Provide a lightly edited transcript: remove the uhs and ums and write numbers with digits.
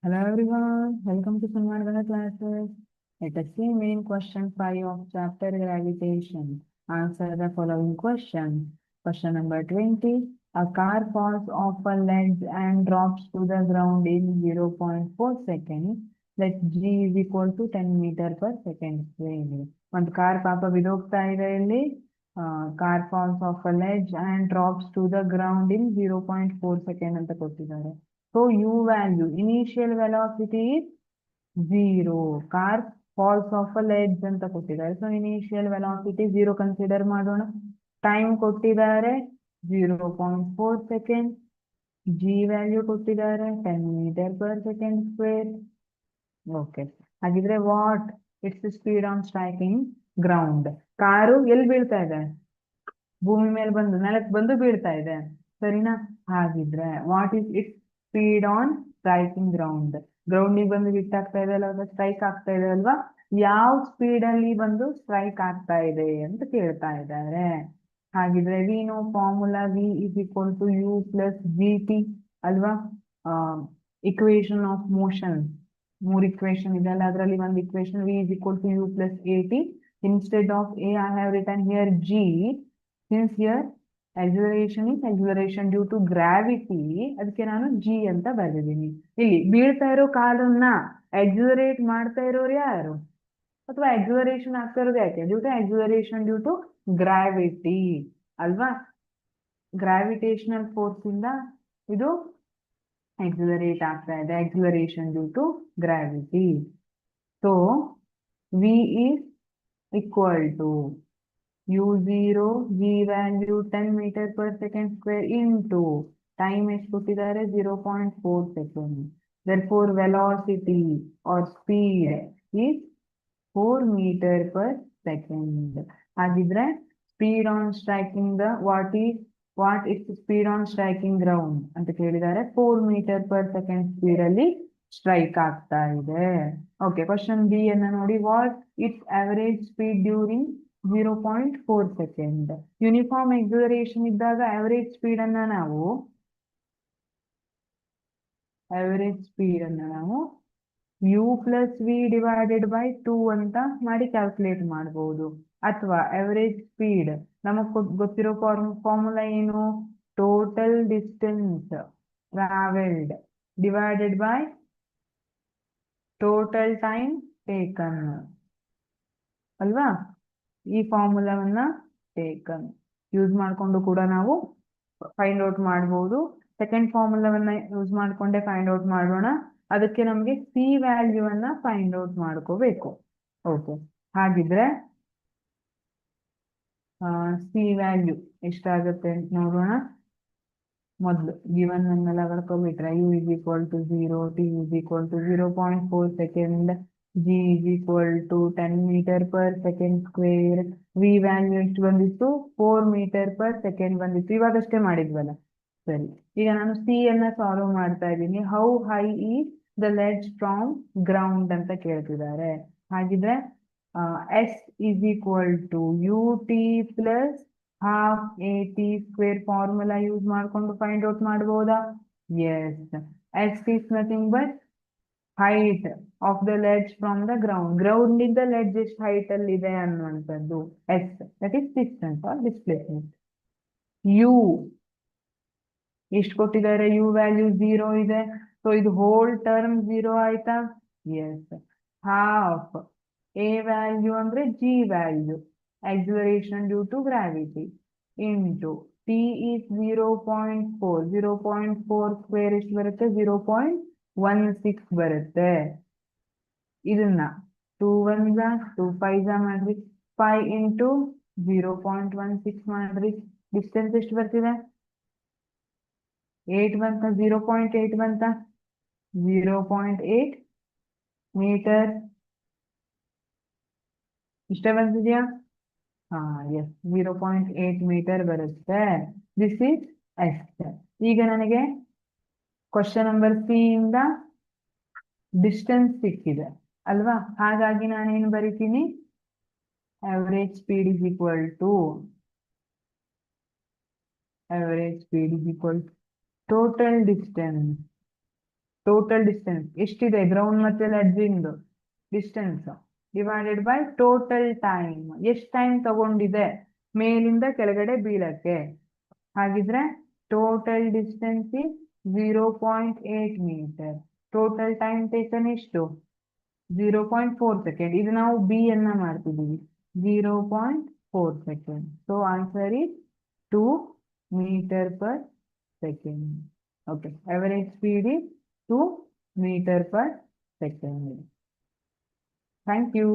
Hello everyone, welcome to Sunmargana classes. Let us see main question 5 of chapter gravitation. Answer the following question. Question number 20. A car falls off a ledge and drops to the ground in 0.4 seconds. Let G is equal to 10 meter per second square. ಒಂದು car ಪಾಪ ಬಿದೋಗ್ತಾ ಇದೆ ಇಲ್ಲಿ car falls off a ledge and drops to the ground in 0.4 second ಅಂತ ಕೊಟ್ಟಿದ್ದಾರೆ. So U value, initial velocity is 0. Car falls off a ledge ಅಂತ ಕೊಟ್ಟಿದ್ದಾರೆ. So initial velocity 0 consider ಮಾಡೋಣ. Time ಕೊಟ್ಟಿದ್ದಾರೆ 0.4 seconds. G value ಕೊಟ್ಟಿದ್ದಾರೆ 10 meter per second square. Okay. ಹಾಗಿದ್ರೆ what? It's the speed on striking ground. Car ಎಲ್ಲಿ ಬೀಳ್ತಾ ಇದೆ? ಭೂಮಿ ಮೇಲೆ ಬಂದು ನೆಲಕ್ಕೆ ಬಂದು ಬೀಳ್ತಾ ಇದೆ, ಸರಿನಾ? ಹಾಗಿದ್ರೆ what is its speed on striking ground? ಗ್ರೌಂಡಿಗೆ ಬಂದು ಹಿಟ್ ಆಗ್ತಾ ಇದೆ ಅಲ್ವಾ, ಸ್ಟ್ರೈಕ್ ಆಗ್ತಾ ಇದೆ ಅಲ್ವಾ? ಯಾವ ಸ್ಪೀಡ್ ಅಲ್ಲಿ ಬಂದು ಸ್ಟ್ರೈಕ್ ಆಗ್ತಾ ಇದೆ ಅಂತ ಕೇಳ್ತಾ ಇದ್ದಾರೆ. ಹಾಗಿದ್ರೆ we know formula V is equal to U plus G T ಅಲ್ವಾ? ಇಕ್ವೇಶನ್ ಆಫ್ ಮೋಷನ್, ಮೂರ್ ಇಕ್ವೇಶನ್ ಇದೆ ಅಲ್ಲ, ಅದರಲ್ಲಿ ಒಂದು equation V is equal to U plus A T. Instead of A I have written here G. Since here acceleration is acceleration due to gravity, ಅದಕ್ಕೆ ನಾನು G ಅಂತ ಬರೆದಿದ್ದೀನಿ. ಇಲ್ಲಿ ಬೀಳ್ತಾ ಇರೋ ಕಾಲನ್ನ ಎಕ್ಸಲರೇಟ್ ಮಾಡ್ತಾ ಇರೋರು ಯಾರು, ಅಥವಾ ಎಕ್ಸಲರೇಷನ್ ಆಗ್ತಾ ಇರೋದು ಯಾಕೆ? Due to acceleration due to gravity ಅಲ್ವಾ? ಗ್ರಾವಿಟೇಷನಲ್ ಫೋರ್ಸ್ ಇಂದ ಇದು ಎಕ್ಸಲರೇಟ್ ಆಗ್ತಾ ಇದೆ, acceleration due to gravity. So V is equal to u0, g value 10 meter per second square into time ಎಷ್ಟು ಕೊಟ್ಟಿದ್ದಾರೆ 0.4 seconds. Therefore velocity or speed is 4 meter per second. ಹಾಗಿದ್ರೆ speed on striking the what is the speed on striking ground ಅಂತ ಕೇಳಿದ್ದಾರೆ. 4 meter per second speed ಅಲ್ಲಿ strike ಆಗ್ತಾ ಇದೆ. Okay, question B ಅನ್ನ ನೋಡಿ. What its average speed during 0.4 second. Uniform acceleration ಇದ್ದಾಗ average speed ಅನ್ನ ನಾವು U plus V divided by 2 ಅಂತ ಮಾಡಿ ಕ್ಯಾಲ್ಕುಲೇಟ್ ಮಾಡಬಹುದು. ಅಥವಾ ಅವರೇಜ್ ಸ್ಪೀಡ್ ನಮಗ್ ಗೊತ್ತಿರೋ ಫಾರ್ಮುಲಾ ಏನು? Total distance travelled divided by total time taken ಅಲ್ವಾ? ಈ ಫಾರ್ಮುಲಾವನ್ನ ಟೇಕನ್ ಯೂಸ್ ಮಾಡಿಕೊಂಡು ಕೂಡ ನಾವು ಫೈಂಡ್ ಔಟ್ ಮಾಡಬಹುದು. ಸೆಕೆಂಡ್ ಫಾರ್ಮುಲಾವನ್ನ ಯೂಸ್ ಮಾಡಿಕೊಂಡೆ ಫೈಂಡ್ ಔಟ್ ಮಾಡೋಣ. ಅದಕ್ಕೆ ನಮಗೆ ಸಿ ವ್ಯಾಲ್ಯೂ ಅನ್ನ ಫೈಂಡ್ ಔಟ್ ಮಾಡ್ಕೋಬೇಕು. ಓಕೆ, ಹಾಗಿದ್ರೆ ಸಿ ವ್ಯಾಲ್ಯೂ ಎಷ್ಟಾಗುತ್ತೆ ಅಂತ ನೋಡೋಣ. ಮೊದಲು ಗಿವನ್ ಅನ್ನೆಲ್ಲ ಬರ್ಕೊಬಿಟ್ರೆ U is equal to 0, T is equal to 0.4 second, g is equal to 10 meter per second square. v value ಎಷ್ಟು ಬಂದಿತ್ತು? 4 meter per second ಬಂದಿತ್ತು. ಇವಾಗಷ್ಟೇ ಮಾಡಿದ್ವಲ್ಲ. ಸರಿ, ಈಗ ನಾನು ಸಿ ಅನ್ನ ಸಾಲ್ವ್ ಮಾಡ್ತಾ ಇದ್ದೀನಿ. How high is the ledge from ground ಅಂತ ಕೇಳ್ತಿದ್ದಾರೆ. ಹಾಗಿದ್ರೆ S is equal to U T plus half A T square formula use ಮಾಡ್ಕೊಂಡು ಫೈಂಡ್ ಔಟ್ ಮಾಡಬಹುದಾ? Yes. S is nothing but height of the ledge from the ground. Ground ಇಂದ ledge ಎಷ್ಟು height ಅಲ್ಲಿ ಇದೆ ಅನ್ನುವಂಥದ್ದು s, that is distance or displacement. u ಎಷ್ಟು ಕೊಟ್ಟಿದ್ದಾರೆ? u value 0 ಇದೆ. ಸೊ ಇದು ಹೋಲ್ ಟರ್ಮ್ 0 ಆಯ್ತಾ? ಎಸ್. ಹಾಫ್ a ವ್ಯಾಲ್ಯೂ ಅಂದ್ರೆ g value, acceleration due to gravity, into t is 0.4. 0.4 square ಎಷ್ಟು ಬರುತ್ತೆ? 0.16 ಬರುತ್ತೆ. ಇದನ್ನ 2 1 2 5 ಮಾಡ್ರಿ, 5 ಇಂಟು 0.16 ಮಾಡ್ರಿ. ಡಿಸ್ಟೆನ್ಸ್ ಎಷ್ಟು ಬರ್ತಿದೆ? 8 ಬಂತ? 0.8 ಬಂತ? 0.8 ಮೀಟರ್ ಇಷ್ಟೇ ಬಂದಿದ್ಯಾ? ಹಾ, ಎಸ್, 0.8 ಮೀಟರ್ ಬರುತ್ತೆ. This is S. ಈಗ ನನಗೆ ಕ್ವಶನ್ ನಂಬರ್ ಸಿ ಇಂದ ಡಿಸ್ಟೆನ್ಸ್ ಸಿಕ್ಕಿದೆ ಅಲ್ವಾ? ಹಾಗಾಗಿ ನಾನೇನು ಬರಿತೀನಿ? average speed is equal to total distance total distance ಎಷ್ಟಿದೆ ಗ್ರೌಂಡ್ ಮತ್ತೆ ಲೆಡ್ಜಿಂದು distance divided by total time ಎಷ್ಟು ಟೈಮ್ ತಗೊಂಡಿದೆ ಮೇಲಿಂದ ಕೆಳಗಡೆ ಬೀಳಕ್ಕೆ. ಹಾಗಿದ್ರೆ total distance is 0.8 metre. Total time taken ಎಷ್ಟು 0.4 ಸೆಕೆಂಡ್. ಇದು ನಾವು ಬಿ ಅನ್ನ ಮಾಡ್ತಿದ್ದೀವಿ 0.4 second. So answer is 2 metre per second. Okay, average speed is 2 meter per second. Thank you.